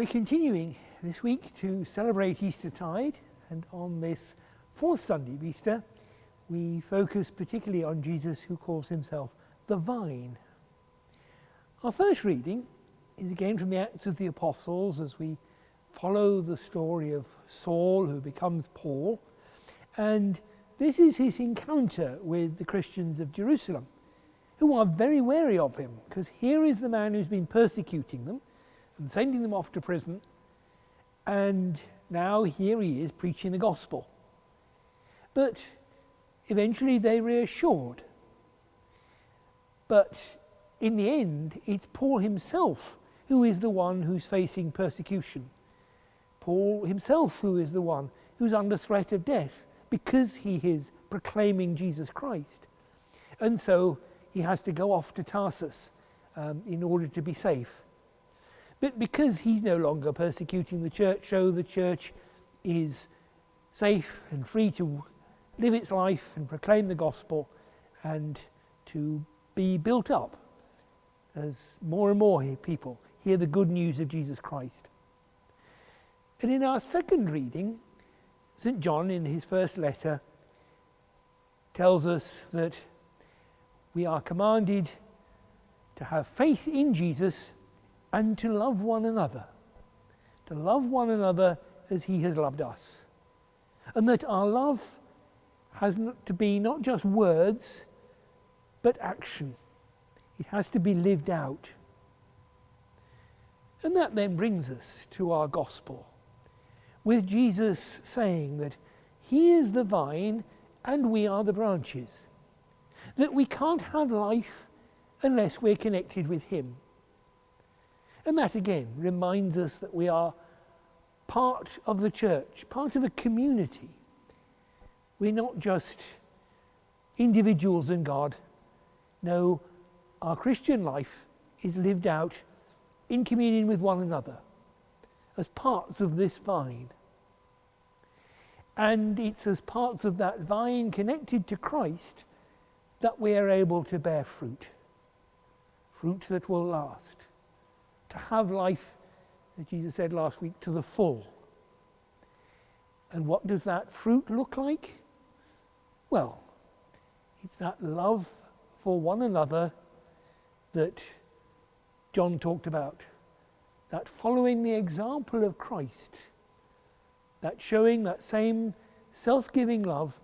We're continuing this week to celebrate Eastertide, and on this fourth Sunday of Easter, we focus particularly on Jesus, who calls himself the Vine. Our first reading is again from the Acts of the Apostles, as we follow the story of Saul, who becomes Paul, and this is his encounter with the Christians of Jerusalem, who are very wary of him, because here is the man who's been persecuting them and sending them off to prison, and now here he is preaching the gospel. But eventually they're reassured. But in the end, it's Paul himself who is the one who's facing persecution. Paul himself who is the one who's under threat of death because he is proclaiming Jesus Christ. And so he has to go off to Tarsus in order to be safe. But because he's no longer persecuting the church, so the church is safe and free to live its life and proclaim the gospel and to be built up as more and more people hear the good news of Jesus Christ. And in our second reading, St. John, in his first letter, tells us that we are commanded to have faith in Jesus and to love one another as he has loved us. And that our love has to be not just words, but action. It has to be lived out. And that then brings us to our gospel, with Jesus saying that he is the vine and we are the branches. That we can't have life unless we're connected with him. And that again reminds us that we are part of the church, part of a community. We're not just individuals in God. No, our Christian life is lived out in communion with one another as parts of this vine. And it's as parts of that vine connected to Christ that we are able to bear fruit that will last. To have life, as Jesus said last week, to the full. And what does that fruit look like? Well, it's that love for one another that John talked about. That following the example of Christ. That showing that same self-giving love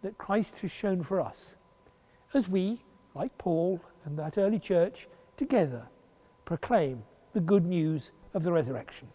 that Christ has shown for us. As we, like Paul and that early church, together proclaim the good news of the resurrection.